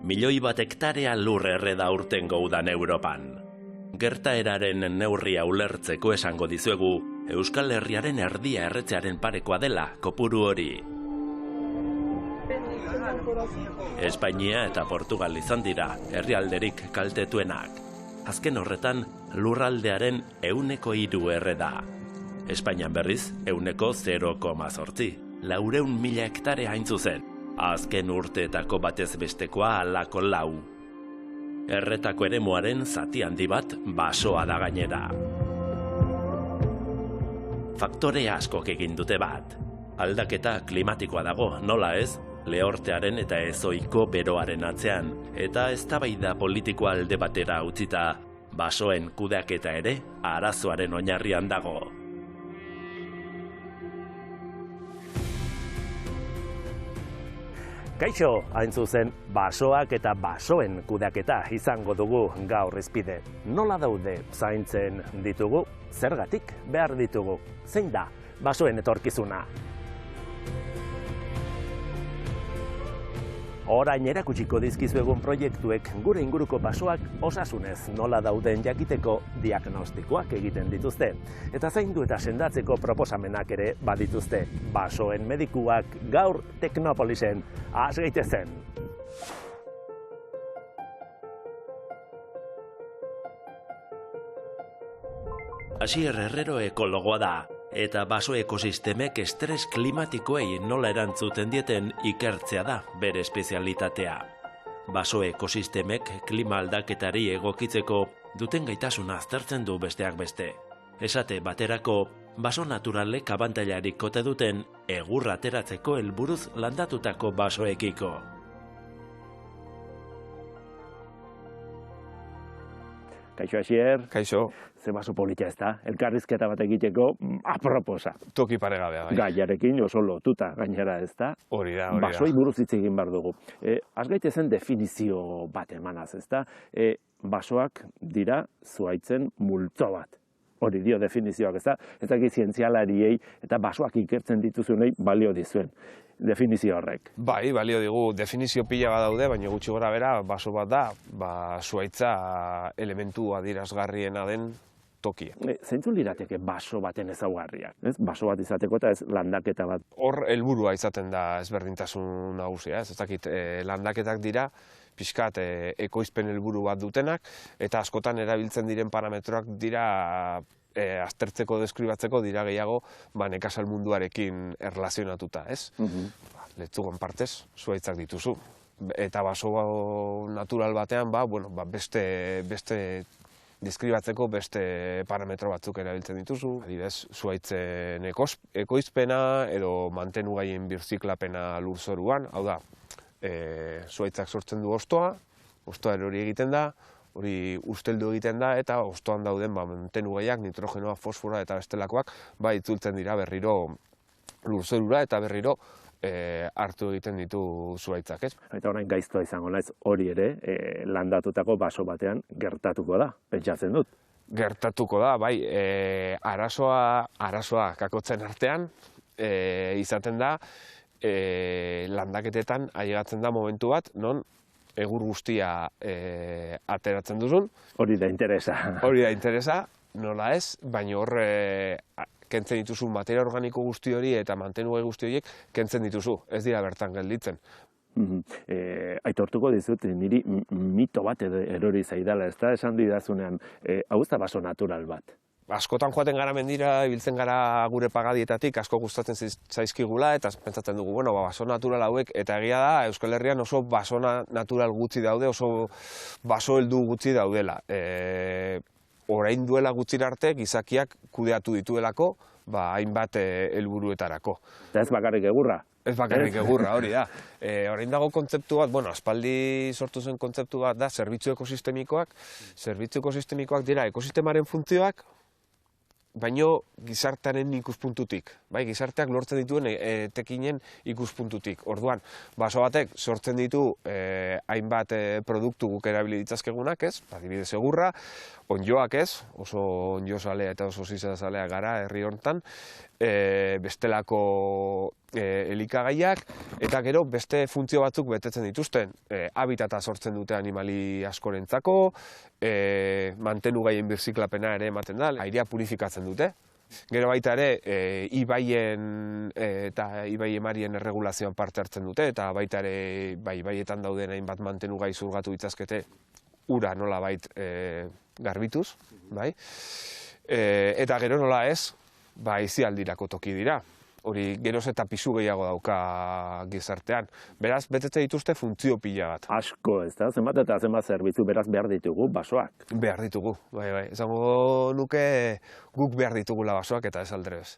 Milioi bat hektarea lur erreda urtengo udan Europan. Gertaeraren neurria ulertzeko esango dizuegu, Euskal Herriaren erdia erretzearen parekoa dela kopuru hori. Espainia eta Portugal izan dira herrialderik kaltetuenak. Azken horretan, lurraldearen 103 erreda. Espainian berriz, 0,8. 400.000 hektarea hain zuzen. Azken urteetako batez bestekoa halako 4. Erretako eremuaren zati handi bat basoa da gainera. Faktore askok egin dute bat. Aldaketa klimatikoa dago, nola ez, lehortearen eta ezoiko beroaren atzean, eta eztabaida politikoa alde batera utzita, basoen kudeaketa ere arazoaren oinarrian dago. Kaixo, hain zuzen, basoak eta basoen kudeaketa izango dugu gaur hizpide. Nola daude zaintzen ditugu, zergatik behar ditugu, zein da basoen etorkizuna? Orain erakutsiko dizkizuegun proiektuek gure inguruko basoak osasunez nola dauden jakiteko diagnostikoak egiten dituzte. Eta zaindu eta sendatzeko proposamenak ere badituzte. Basoen medikuak gaur Teknopolisen. Has gaitezen! Asier Herrero ekologoa da. Eta baso ekosistemek estres klimatikoei nola erantzuten dieten ikertzea da bere espezialitatea. Baso ekosistemek klima aldaketari egokitzeko duten gaitasuna aztertzen du besteak beste. Esate baterako, baso naturalek abantailarik ote duten egur ateratzeko helburuz landatutako basoekiko. Kaixo, Asier. Kaixo. Ze baso polita ez da, elkarrizketa bat egiteko aproposa. Toki paregabea, bai. Gaiarekin oso lotuta gainera ez da. Hori da. Basoi buruz hitz egin behar dugu. Az gaitezen definizio bat emanaz, ez da. Basoak dira zuhaitzen multzo bat. Hori dio definizioak, ez da. Ez da zientzialariei eta basoak ikertzen dituzunei balio dizuen. Definizio horrek. Bai, balio digu, definizio pila bat daude, baina gutxi gora bera, baso bat da, zuhaitza elementu adierazgarriena den tokia. Zeintzu lirateke baso baten ezaugarriak? Baso bat izateko eta ez landaketa bat. Hor helburua izaten da ezberdintasun nagusia, ez dakit landaketak dira, pixkat ekoizpen helburu bat dutenak, eta askotan erabiltzen diren parametroak dira aztertzeko, deskribatzeko dira gehiago nekazal munduarekin erlazionatuta, ez? Letzugon partez, zuhaitzak dituzu. Eta baso natural batean, beste deskribatzeko beste parametro batzuk erabiltzen dituzu. Adibidez, zuhaitzen ekoizpena edo mantenugaien birziklapena lurzoruan. Hau da, zuhaitzak sortzen du hostoa erori egiten da, hori usteldu egiten da, eta hostoan dauden mantenugaiak, nitrogenoa, fosfora eta bestelakoak, itzultzen dira berriro lurzorura eta berriro hartu egiten ditu zuhaitzak, ez? Eta orain gaiztoa izango naiz, hori ere landatutako baso batean gertatuko da, pentsatzen dut. Gertatuko da, bai, arazoa kakotzen artean izaten da, landaketetan ailegatzen da momentu bat, non egur guztia ateratzen duzun. Hori da interesa. Hori da interesa, nola ez, baina hor kentzen dituzu materia organiko guzti hori eta mantenugai guzti horiek kentzen dituzu, ez dira bertan gelditzen. Aitortuko dizut, niri mito bat erori zaidala, ez da esan didazunean, hau ez da baso natural bat. Askotan joaten gara mendira, ibiltzen gara gure pagadietatik, asko gustatzen zaizkigula, eta pentsatzen dugu, baso natural hauek, eta egia da, Euskal Herrian oso baso natural gutxi daude, oso baso heldu gutxi daudela. Orain duela gutxi arte, gizakiak kudeatu dituelako, hainbat helburuetarako. Eta ez bakarrik egurra? Ez bakarrik egurra, hori da. Orain dago kontzeptu bat, bueno, aspaldi sortu zen kontzeptu bat da, zerbitzu ekosistemikoak. Zerbitzu ekosistemikoak dira ekosistemaren funtzioak, baino gizartearen ikuspuntutik, bai, gizarteak lortzen dituen etekinen ikuspuntutik. Orduan, baso batek sortzen ditu hainbat produktu guk erabili ditzazkegunak, ez? Adibidez egurra, ondjoak ez, oso ondjozalea eta oso zizazalea gara herri honetan, bestelako elikagaiak, eta gero beste funtzio batzuk betetzen dituzten. Habitata sortzen dute animali askorentzako, mantenugaien birziklapena ere ematen da, airea purifikatzen dute. Gero baita ere, ibaien eta ibai emarien erregulazioan parte hartzen dute, eta baita ere, ibaietan dauden hainbat mantenugai zurgatu ditzazkete, ura nola bait garbituz, bai? Eta gero nola ez, izialdirako toki dira. Hori geroz eta pisu gehiago dauka gizartean. Beraz, betetze dituzte funtzio pila bat. Asko, ez da? Zenbat eta zenbat zerbitzu beraz behar ditugu basoak? Behar ditugu, bai. Esango nuke guk behar ditugula basoak eta ez aldrebez.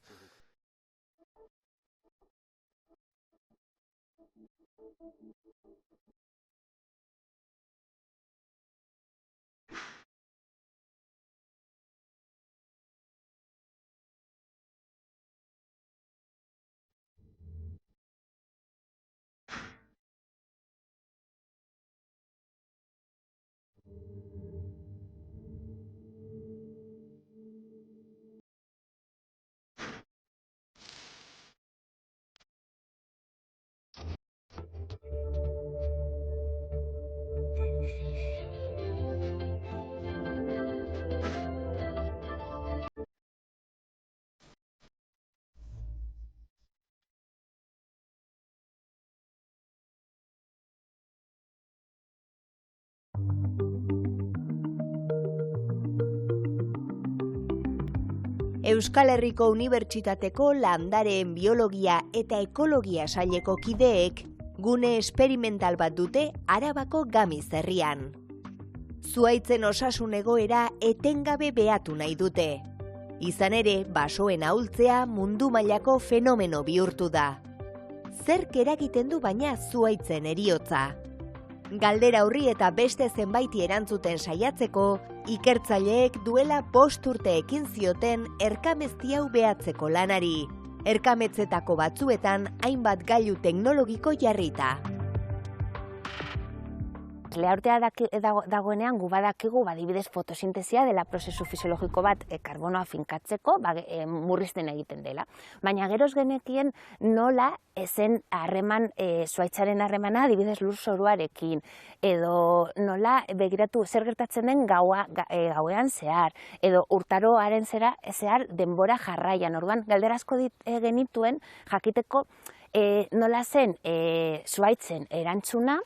Euskal Herriko Unibertsitateko Landareen Biologia eta Ekologia saileko kideek gune esperimental bat dute Arabako Gamiz herrian. Zuhaitzen osasun egoera etengabe behatu nahi dute. Izan ere, basoen ahultzea mundu mailako fenomeno bihurtu da. Zerk eragiten du baina zuhaitzen heriotza? Galdera horri eta beste zenbaiti erantzuten saiatzeko, ikertzaileek duela 5 urte ekin zioten erkamezti hau behatzeko lanari. Erkametzetako batzuetan hainbat gailu teknologiko jarrita. Lehaurtea dagoenean gu badakigu adibidez fotosintesia dela prozesu fisiologiko bat karbonoa finkatzeko murrizten egiten dela. Baina geroz genekien nola ezen harreman, zuhaitzaren harremana adibidez lurzoruarekin, edo nola begiratu zer gertatzen den gauean zehar, edo urtaroaren zehar denbora jarraian. Orduan, galdera asko genituen jakiteko nola zen zuhaitzen erantzuna,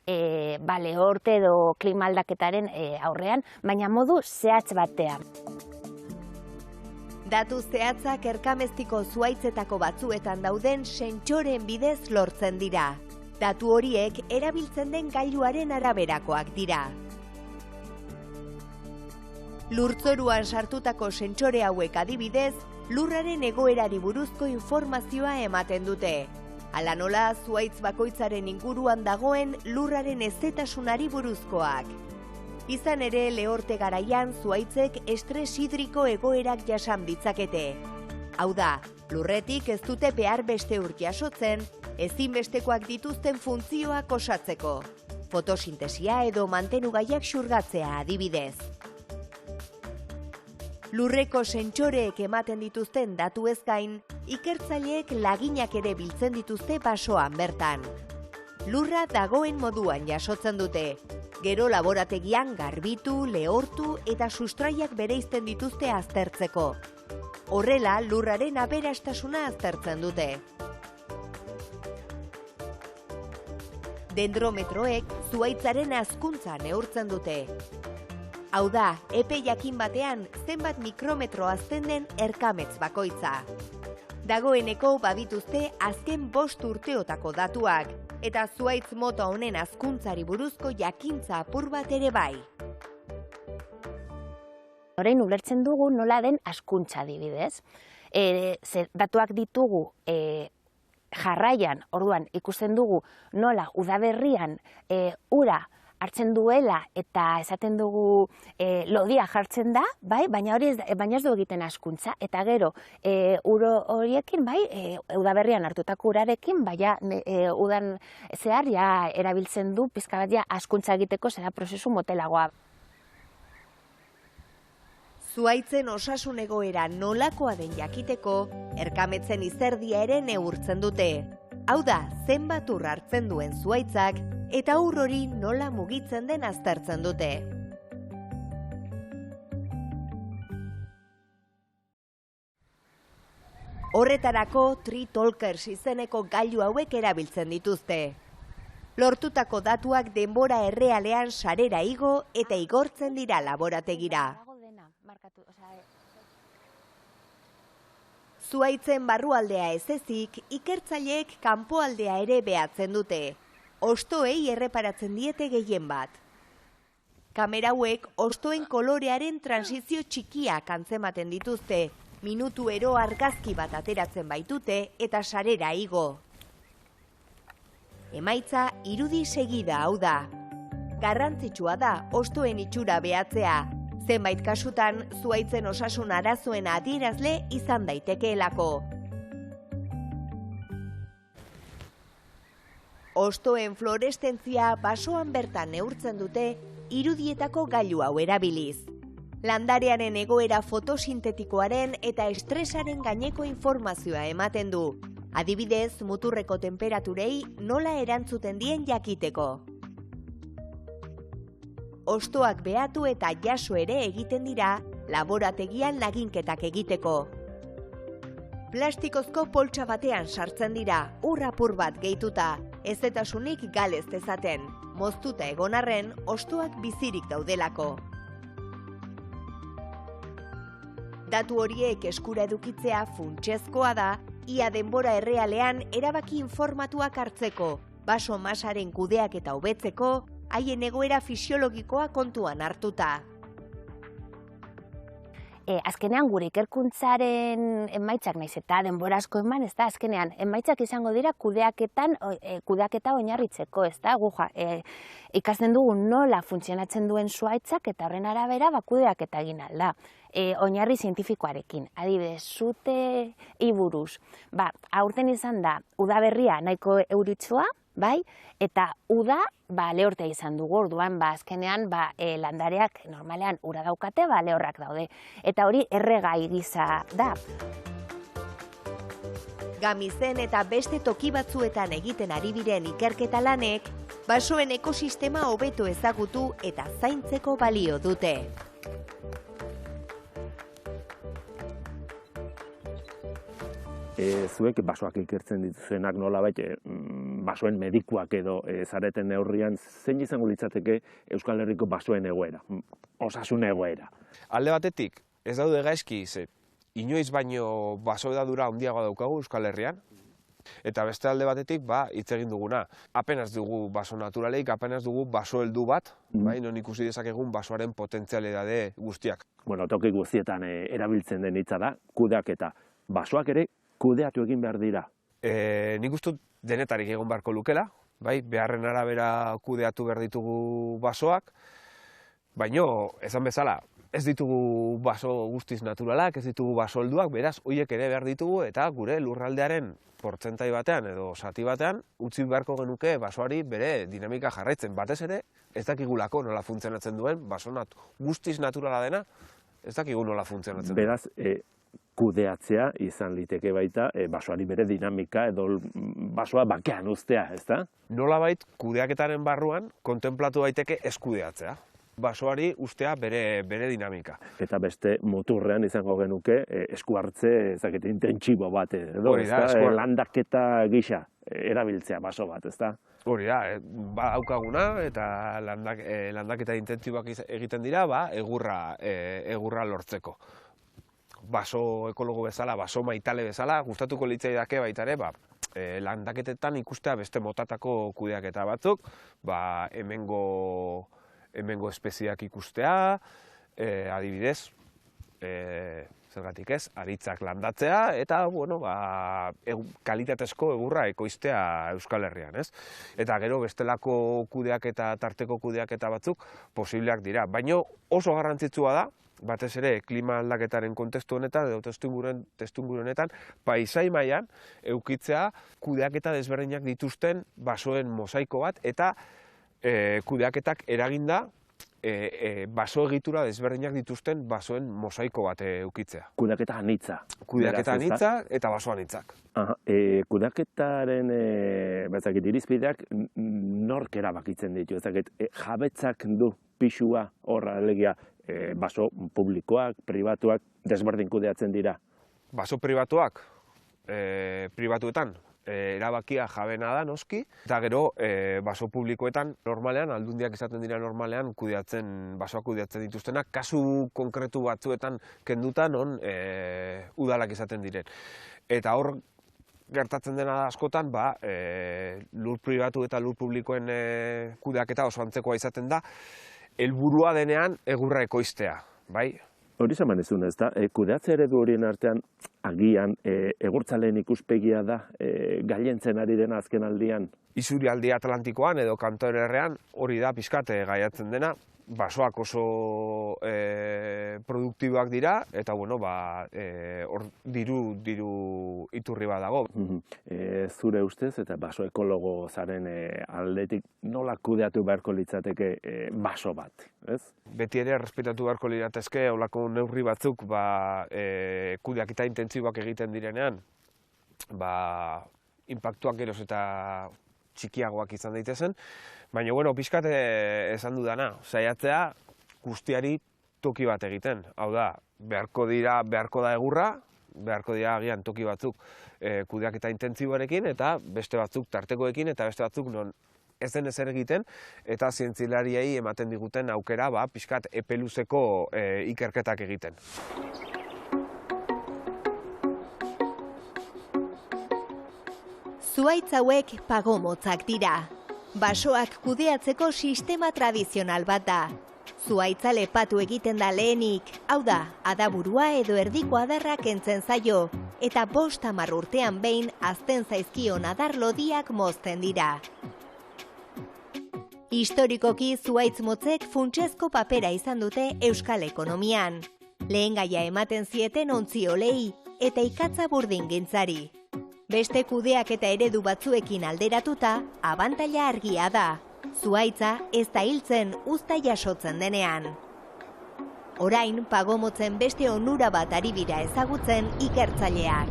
lehorte edo klima aldaketaren aurrean, baina modu zehatz batean. Datu zehatzak erkameztiko zuhaitzetako batzuetan dauden sentsoreen bidez lortzen dira. Datu horiek erabiltzen den gailuaren araberakoak dira. Lurtzoruan sartutako sentsore hauek adibidez, lurraren egoerari buruzko informazioa ematen dute. Hala nola, zuhaitz bakoitzaren inguruan dagoen lurraren hezetasunari buruzkoak. Izan ere, lehorte garaian zuhaitzek estres hidriko egoerak jasan ditzakete. Hau da, lurretik ez dute behar beste ur jasotzen, ezinbestekoak dituzten funtzioak osatzeko. Fotosintesia edo mantenugaiak xurgatzea adibidez. Lurreko sentsoreek ematen dituzten datuez gain, ikertzaileek laginak ere biltzen dituzte basoan bertan. Lurra dagoen moduan jasotzen dute. Gero laborategian garbitu, lehortu eta sustraiak bereizten dituzte aztertzeko. Horrela, lurraren aberastasuna aztertzen dute. Dendrometroek zuhaitzaren hazkuntza neurtzen dute. Hau da, epe jakin batean zenbat mikrometro hazten den erkametz bakoitza. Dagoeneko badituzte azken 5 urteotako datuak, eta zuhaitz mota honen hazkuntzari buruzko jakintza apur bat ere bai. Orain ulertzen dugu nola den hazkuntza adibidez. Datuak ditugu jarraian, orduan, ikusten dugu nola udaberrian ura hartzen duela eta esaten dugu lodia jartzen da, bai? Baina ez du egiten askuntza, eta gero uro horiekin, bai, udaberrian hartutako urarekin, baina udan zehar ja erabiltzen du pizka bat ja askuntza egiteko zera prozesu motelagoa. Zuhaitzen osasun egoera nolakoa den jakiteko, erkametzen izerdia ere neurtzen dute. Hau da, zenbat ur hartzen duen zuhaitzak, eta ur hori nola mugitzen den aztertzen dute. Horretarako Tri-Talkers izeneko gailu hauek erabiltzen dituzte. Lortutako datuak denbora errealean sarera igo eta igortzen dira laborategira. Zuhaitzen barrualdea ez ezik, ikertzaileek kanpoaldea ere behatzen dute. Hostoei erreparatzen diete gehien bat. Kamera hauek hostoen kolorearen transizio txikiak antzematen dituzte, minutu ero argazki bat ateratzen baitute eta sarera igo. Emaitza irudi segida hau da. Garrantzitsua da hostoen itxura behatzea. Zenbait kasutan, zuhaitzen osasun arazoen adierazle izan daitekeelako. Hostoen fluoreszentzia basoan bertan neurtzen dute irudietako gailu hau erabiliz. Landarearen egoera fotosintetikoaren eta estresaren gaineko informazioa ematen du. Adibidez, muturreko temperaturei nola erantzuten dien jakiteko. Hostoak behatu eta jaso ere egiten dira laborategian laginketak egiteko. Plastikozko poltsa batean sartzen dira, ur apur bat gehituta, hezetasunik galez dezaten, moztuta egon arren hostoak bizirik daudelako. Datu horiek eskura edukitzea funtsezkoa da, ia denbora errealean erabaki informatuak hartzeko, baso masaren kudeak eta hobetzeko, haien egoera fisiologikoa kontuan hartuta. Azkenean gure ikerkuntzaren emaitzak naiz eta denbora asko eman, ez da, azkenean emaitzak izango dira kudeaketa oinarritzeko, ez da, ikasten dugu nola funtzionatzen duen zuhaitzak eta horren arabera kudeaketa egin alda. Oinarri zientifikoarekin, adibidez, zute buruz. Aurten izan da, udaberria nahiko euritsua, bai, eta uda lehortea izan dugu, orduan azkenean landareak normalean ura daukate, lehorrak daude. Eta hori erregai gisa da. Gamizen eta beste toki batzuetan egiten ari diren ikerketa lanek, basoen ekosistema hobeto ezagutu eta zaintzeko balio dute. Zuek basoak ikertzen dituzenak nolabait basoen medikuak edo zareten neurrian, zein izango litzateke Euskal Herriko basoen egoera, osasun egoera? Alde batetik, ez daude gaizki, inoiz baino baso edadura handiagoa daukagu Euskal Herrian, eta beste alde batetik, hitz egin duguna. Apenas dugu baso naturaleik, apenas dugu baso heldu bat, non ikusi dezakegun basoaren potentzialidade guztiak. Bueno, toki guztietan erabiltzen den hitza da, kudeaketa. Basoak ere kudeatu egin behar dira. Nik uste denetarik egon beharko lukela, beharren arabera kudeatu behar ditugu basoak, baino, esan bezala, ez ditugu baso guztiz naturalak, ez ditugu baso helduak, beraz, horiek ere behar ditugu eta gure lurraldearen portzentai batean edo zati batean utzi beharko genuke basoari bere dinamika jarraitzen. Batez ere, ez dakigulako nola funtzionatzen duen, baso guztiz naturala dena, ez dakigu nola funtzionatzen duen. Beraz, kudeatzea izan liteke baita basoari bere dinamika edo basoa bakean uztea, ez da? Nolabait kudeaketaren barruan kontenplatu daiteke ez kudeatzea. Basoari ustea bere dinamika. Eta beste muturrean izango genuke esku hartze ezaket intentsibo bat edo, landaketa gisa erabiltzea baso bat, ez da? Hori da, haukaguna eta landaketa intentsiboak egiten dira, egurra lortzeko. Baso ekologo bezala, baso maitale bezala, gustatuko litzaidake baita ere, landaketetan ikustea beste motatako kudeaketa batzuk, hemengo espeziak ikustea, adibidez, zergatik ez, aritzak landatzea eta, bueno, kalitatezko egurra ekoiztea Euskal Herrian, ez? Eta gero bestelako kudeaketa, tarteko kudeaketa batzuk posibleak dira. Baina oso garrantzitsua da, batez ere klima aldaketaren kontestu honetan edo testuinguru honetan, paisai mailan edukitzea kudeaketa desberdinak dituzten basoen mosaiko bat eta kudeaketak eraginda baso egitura desberdinak dituzten basoen mosaiko bat edukitzea. Kudeaketa anitza. Kudeaketa anitza eta baso anitzak. Kudeaketaren irizpideak nork erabakitzen ditu, jabetzak du pisua horra alegia baso publikoak, pribatuak, desberdin kudeatzen dira. Baso pribatuak, pribatuetan, erabakia jabena da noski, eta gero baso publikoetan normalean, aldundiak izaten dira normalean, basoak kudeatzen dituztenak, kasu konkretu batzuetan kenduta non udalak izaten diren. Eta hor gertatzen dena da askotan, lur pribatu eta lur publikoen kudeaketa oso antzekoa izaten da, helburua denean egurra ekoiztea, bai? Hori zaman ezun ez da, kudeatze eredu horien artean agian egurtzaleen ikuspegia da gailentzen ari dena azken aldian. Isurialdi Atlantikoan edo Kantaurierrean hori da pixkat gaiatzen dena, basoak oso produktiboak dira eta bueno, hor diru iturri bat dago. Zure ustez eta baso ekologo zaren aldetik nola kudeatu beharko litzateke baso bat, ez? Beti ere errespetatu beharko liratezke holako neurri batzuk kudeaketa intentsiboak egiten direnean, inpaktuak geroz eta txikiagoak izan daitezen, baina bueno, pixkat esan dudana, saiatzea guztiari toki bat egiten. Hau da, beharko da egurra, beharko dira agian toki batzuk kudeaketa intentsiboarekin eta beste batzuk tartekoekin eta beste batzuk non ez den ezer egiten eta zientzilariei ematen diguten aukera pixkat epe luzeko ikerketak egiten. Zuhaitz hauek pagomotzak dira. Basoak kudeatzeko sistema tradizional bat da. Zuhaitza lepatu egiten da lehenik, hau da, adaburua edo erdiko adarra kentzen zaio, eta 5-10 urtean behin hazten zaizkion adar lodiak mozten dira. Historikoki zuhaitz motzek funtsezko papera izan dute euskal ekonomian. Lehengaia ematen zieten ontziolei eta ikatza burdingintzari. Beste kudeak eta eredu batzuekin alderatuta, abantaila argia da. Zuhaitza ez da hiltzen uzta jasotzen denean. Orain, pagomotzen beste onura bat ari dira ezagutzen ikertzaileak.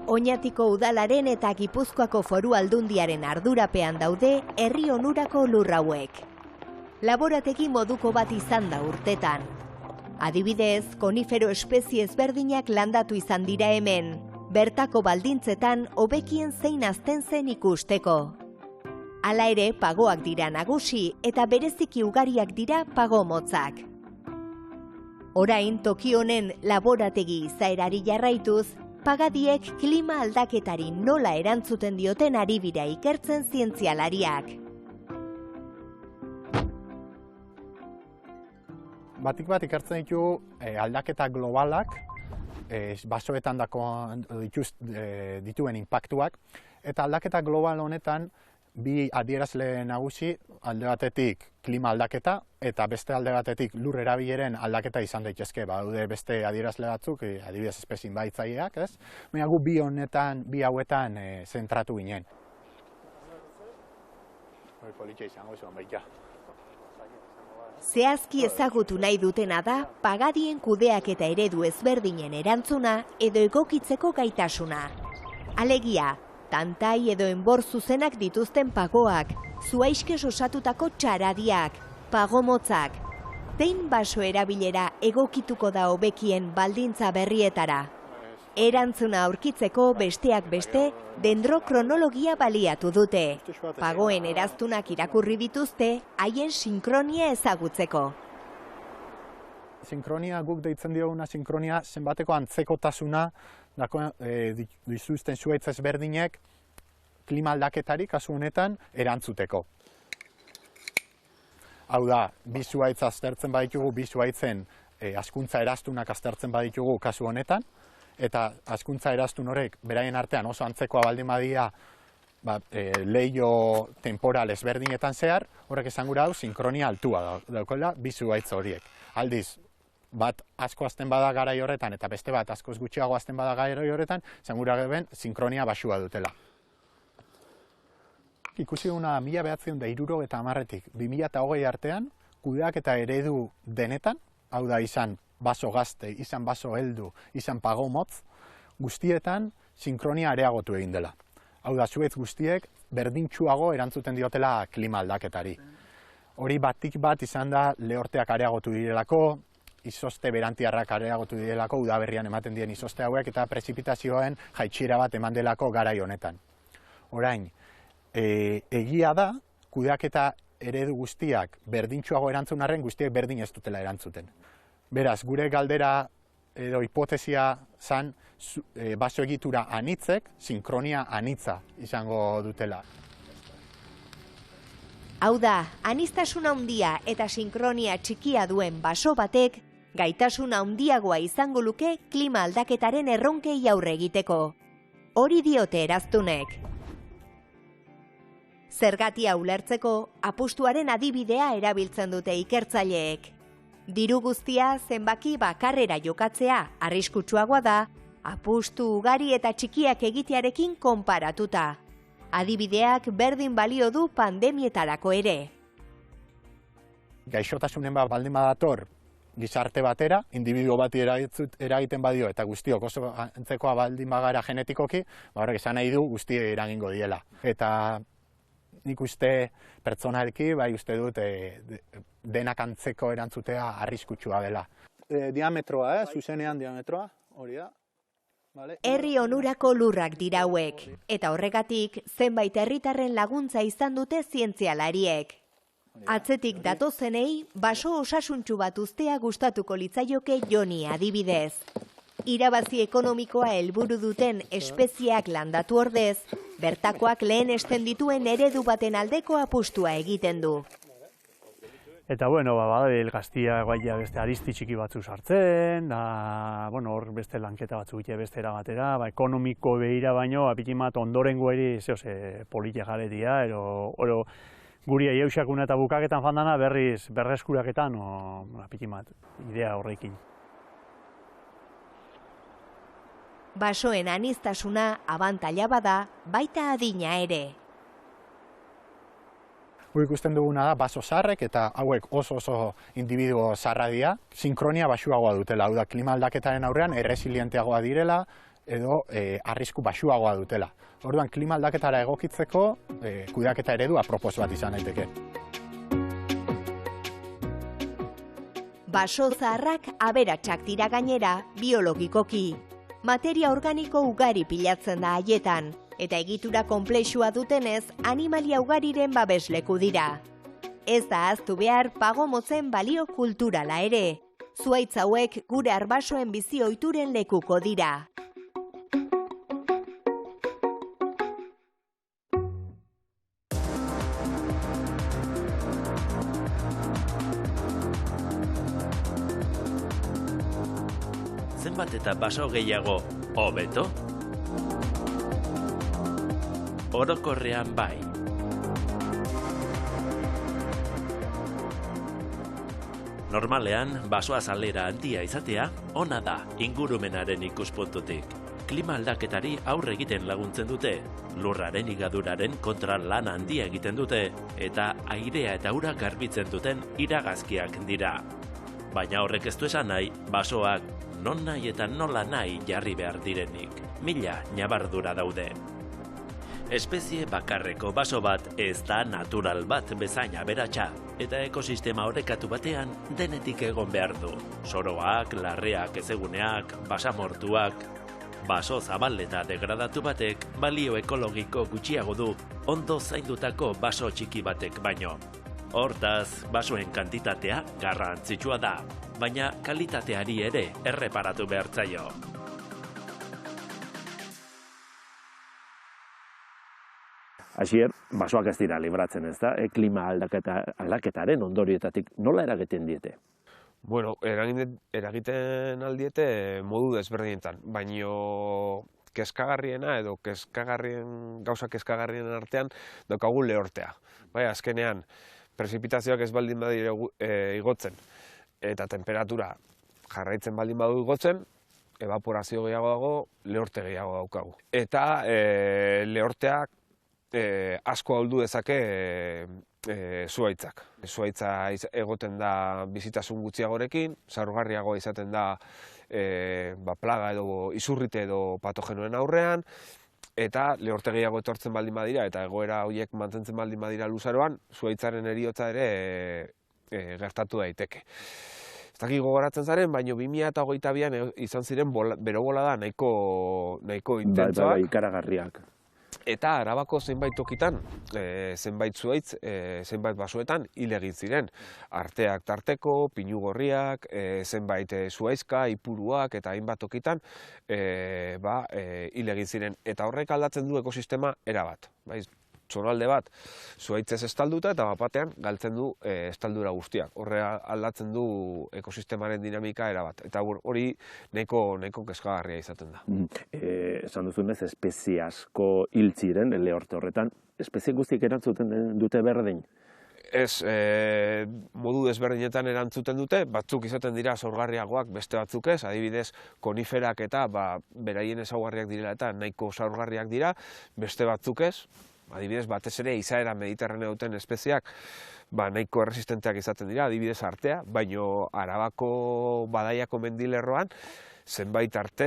Oñatiko udalaren eta Gipuzkoako Foru Aldundiaren ardurapean daude herri onurako lurrauek. Laborategi moduko bat izan da urtetan. Adibidez, konifero espezie ezberdinak landatu izan dira hemen, bertako baldintzetan hobekien zein hazten zen ikusteko. Hala ere, pagoak dira nagusi eta bereziki ugariak dira pagomotzak. Orain, toki honen laborategi izaerari jarraituz, pagadiek klima aldaketari nola erantzuten dioten ari bira ikertzen zientzialariak. Batik bat ikertzen ditu aldaketa globalak, basoetan dituen inpaktuak, eta aldaketa global honetan bi adierazle nagusi, alde batetik klima aldaketa eta beste alde batetik lur erabileren aldaketa izan daitezke. Daude beste adierazle batzuk, adibidez espezie inbaditzaileak, ez? Baina gu bi hauetan zentratu ginen. Politxa izango zuen baita. Zehazki ezagutu nahi dutena da pagadien kudeak eta eredu ezberdinen erantzuna edo egokitzeko gaitasuna. Alegia, tantai edo enbor zuzenak dituzten pagoak, zuhaiskez osatutako txaradiak, pagomotzak. Zein baso erabilera egokituko da hobekien baldintza berrietara. Erantzuna aurkitzeko besteak beste dendrokronologia baliatu dute. Pagoen eraztunak irakurri dituzte, haien sinkronia ezagutzeko. Sinkronia, guk deitzen dioguna sinkronia, zenbateko antzekotasuna dituzten zuhaitz ezberdinek klima aldaketari kasu honetan erantzuteko. Hau da, bi zuhaitz aztertzen baditugu, bi zuhaitzen hazkuntza eraztunak aztertzen baditugu kasu honetan, eta hazkuntza eraztun horrek beraien artean oso antzekoa baldin badia leio temporal ezberdinetan zehar, horrek esan gura hau sinkronia altua daukela bi zuhaitz horiek. Aldiz, bat asko azten bada garai horretan eta beste bat askoz gutxiago azten bada garai horretan, esan gura geben sinkronia baxua dutela. Ikusi duguna 1970etik 2020 artean, kudeaketa eredu denetan, hau da izan baso gazte, izan baso heldu, izan pago motz, guztietan sinkronia areagotu egin dela. Hau da, zuhaitz guztiek berdintsuago erantzuten diotela klima aldaketari. Hori batik bat izan da lehorteak areagotu direlako, izoste berantiarrak areagotu direlako, udaberrian ematen dien izoste hauek eta prezipitazioen jaitsiera bat eman delako garai honetan. Orain, egia da, kudeaketa eredu guztiak berdintsuago erantzun arren guztiek berdin ez dutela erantzuten. Beraz, gure galdera edo hipotesia zan baso egitura anitzek sinkronia anitza izango dutela. Hau da, aniztasuna handia eta sinkronia txikia duen baso batek, gaitasuna handiagoa izango luke klima aldaketaren erronkei aurre egiteko. Hori diote eraztunek. Zergatia ulertzeko, apustuaren adibidea erabiltzen dute ikertzaileek. Diru guztia zenbaki bakarrera jokatzea arriskutsuagoa da, apustu ugari eta txikiak egitearekin konparatuta. Adibideak berdin balio du pandemietarako ere. Gaixotasunen bat baldin badator gizarte batera, individuo bati eragiten badio eta guztiok oso antzekoa baldin bagara genetikoki, horrek esan nahi du guztiei eragingo diela. Eta nik uste pertsonalki, bai uste dut denak antzeko erantzutea arriskutsua dela. Diametroa, zuzenean diametroa, hori da. Herri onurako lurrak dira hauek, eta horregatik zenbait herritarren laguntza izan dute zientzialariek. Atzetik datozenei, baso osasuntsu bat uztea gustatuko litzaioke Joni adibidez. Irabazi ekonomikoa helburu duten espezieak landatu ordez, bertakoak lehenesten dituen eredu baten aldeko apustua egiten du. Eta, badabil gaztia guaia beste aristi txiki batzu sartzen, hor beste lanketa batzu gite beste erabatera, ekonomiko behira baino, apitimat ondorengo eri politia jaretia, ero guri eieuxakuna eta bukaketan fandana berriz berreskuraketan, apitimat idea horrekin. Basoen aniztasuna abantaila bada, baita adina ere. Ikusten duguna da baso zaharrek eta hauek oso individuo zaharra dira, sinkronia baxuagoa dutela, hau da klima aldaketaren aurrean erresilienteagoa direla edo arrisku baxuagoa dutela. Orduan klima aldaketara egokitzeko kudeaketa eredu apropos bat izan daiteke. Baso zaharrak aberatsak dira gainera biologikoki. Materia organiko ugari pilatzen da haietan, eta egitura konplexua dutenez animalia ugariren babesleku dira. Ez da ahaztu behar pago motzen balio kulturala ere. Zuhaitz hauek gure arbasoen bizi ohituren lekuko dira. Zenbat eta baso gehiago, hobeto? Orokorrean bai. Normalean, basoa zalera handia izatea, ona da ingurumenaren ikuspuntutik. Klima aldaketari aurre egiten laguntzen dute, lurraren igaduraren kontra lan handia egiten dute, eta airea eta ura garbitzen duten iragazkiak dira. Baina horrek ez du esan nahi, basoak non nahi eta nola nahi jarri behar direnik. Mila ñabardura daude. Espezie bakarreko baso bat ez da natural bat bezain aberatsa, eta ekosistema orekatu batean denetik egon behar du. Soroak, larreak, ezeguneak, basamortuak. Baso zabal eta degradatu batek balio ekologiko gutxiago du, ondo zaindutako baso txiki batek baino. Hortaz, basoen kantitatea garrantzitsua da, baina kalitateari ere erreparatu behar zaio. Hasier, basoak ez dira libratzen, ez da? Klima aldaketaren ondorioetatik nola eragiten diete? Bueno, eragiten aldiete modu desberdinetan, baino kezkagarriena edo gauza kezkagarrien artean daukagu lehortea. Bai, azkenean, prezipitazioak ez baldin badire igotzen eta temperatura jarraitzen baldin badu igotzen, evaporazio gehiago dago, lehorte gehiago daukagu. Eta lehorteak asko ahuldu dezake zuhaitzak. Zuhaitza egoten da bizitasun gutxiagorekin, zaurgarriagoa izaten da plaga edo izurrite edo patogenoen aurrean, eta lehorte gehiago etortzen baldin badira, eta egoera horiek mantentzen baldin badira luzaroan, zuhaitzaren heriotza ere gertatu daiteke. Ez dakik gogoratzen zaren, baina 2022an izan ziren bero bolada nahiko intentsoak. Ikaragarriak. Eta Arabako zenbait tokitan, zenbait zuhaitz, zenbait basoetan hil egin ziren. Arteak tarteko, pinu gorriak, zenbait zuhaizka, ipuruak eta hainbat tokitan hil egin ziren. Eta horrek aldatzen du ekosistema erabat. Zonalde bat zuhaitzez estalduta eta batean galtzen du estaldura guztiak. Horre aldatzen du ekosistemaren dinamika erabat. Eta hori nahiko kezkagarria izaten da. Esan duzunez, espezie asko hil ziren lehorte horretan. Espezie guztiek erantzuten dute berdin? Ez, modu desberdinetan erantzuten dute, batzuk izaten dira zaurgarriagoak, beste batzuk ez, adibidez koniferak eta beraien ezaugarriak direla eta nahiko zaurgarriak dira, beste batzuk ez. Adibidez, batez ere, izaera mediterranea duten espeziak nahiko erresistenteak izaten dira, adibidez artea, baino Arabako Badaiako mendilerroan zenbait arte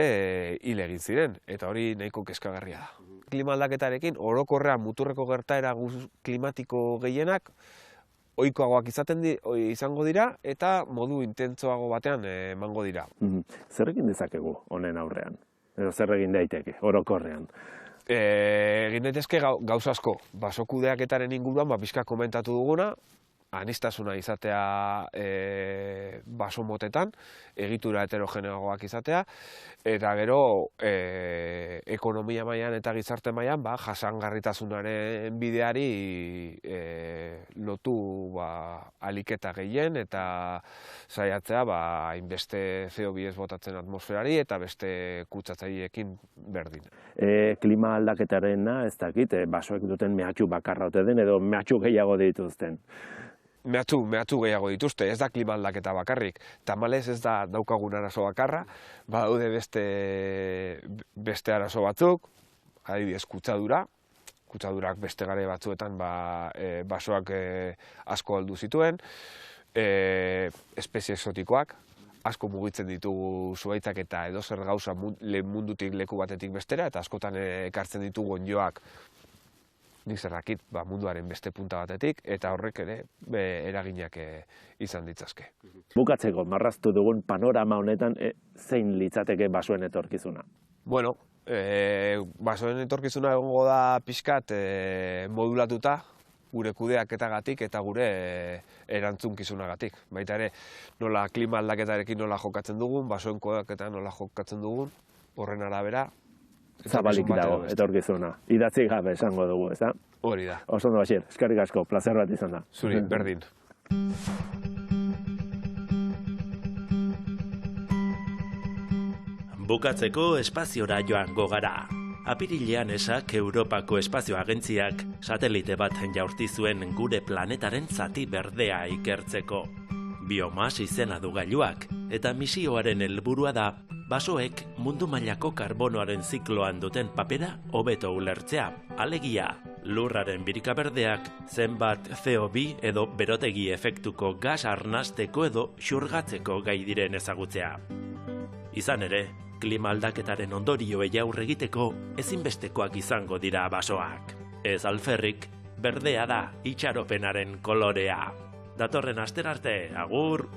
hil egin ziren, eta hori nahiko kezkagarria da. Klima aldaketarekin, orokorrean muturreko gertaera klimatiko gehienak ohikoagoak izango dira eta modu intentsoago batean emango dira. Zer egin dezakegu honen aurrean? Edo zer egin daiteke, orokorrean? Egin daitezke gauza asko. Baso kudeaketaren inguruan pixka komentatu duguna, aniztasuna izatea baso motetan, egitura heterogeneagoak izatea, eta gero ekonomia mailan eta gizarte mailan jasangarritasunaren bideari lotu aliketa gehien eta saiatzea hainbeste CO2 botatzen atmosferari eta beste kutsatzaileekin berdin. Klima aldaketarena ez dakit, basoek duten mehatxu bakarra ote den edo mehatxu gehiago dituzten? Mehatxu gehiago dituzte, ez da klima aldaketa bakarrik. Tamalez ez da daukagun arazo bakarra, badaude beste arazo batzuk, adibidez kutsadurak beste gare batzuetan basoak asko heldu zituen, espezie exotikoak, asko mugitzen ditugu zuhaitzak eta edozer gauza mundutik leku batetik bestera, eta askotan ekartzen ditugu onddoak nik zerrakit munduaren beste punta batetik, eta horrek ere eraginak izan ditzazke. Bukatzeko, marraztu dugun panorama honetan, zein litzateke basoen etorkizuna? Bueno, basoen etorkizuna egongo da pixkat modulatuta, gure kudeaketagatik eta gure erantzunkizunagatik. Baita ere, nola klima aldaketarekin nola jokatzen dugun, basoen kudeaketa nola jokatzen dugun, horren arabera, zabalik dago, etorkizuna. Idatzi gabe esango dugu, ez da? Hori da. Oso ondo, Basier, eskerrik asko, plazer bat izan da. Zuri, berdin. Bukatzeko espaziora joango gara. Apirilean esak Europako Espazio Agentziak satelite bat jaurti zuen gure planetaren zati berdea ikertzeko. Biomas izena du gailuak, eta misioaren helburua da basoek mundu mailako karbonoaren zikloan duten papera hobeto ulertzea. Alegia, lurraren birika berdeak zenbat CO2 edo berotegi efektuko gas arnasteko edo xurgatzeko gai diren ezagutzea. Izan ere, klima aldaketaren ondorioei aurre egiteko ezinbestekoak izango dira basoak. Ez alferrik, berdea da itxaropenaren kolorea. Datorren astera arte, agur!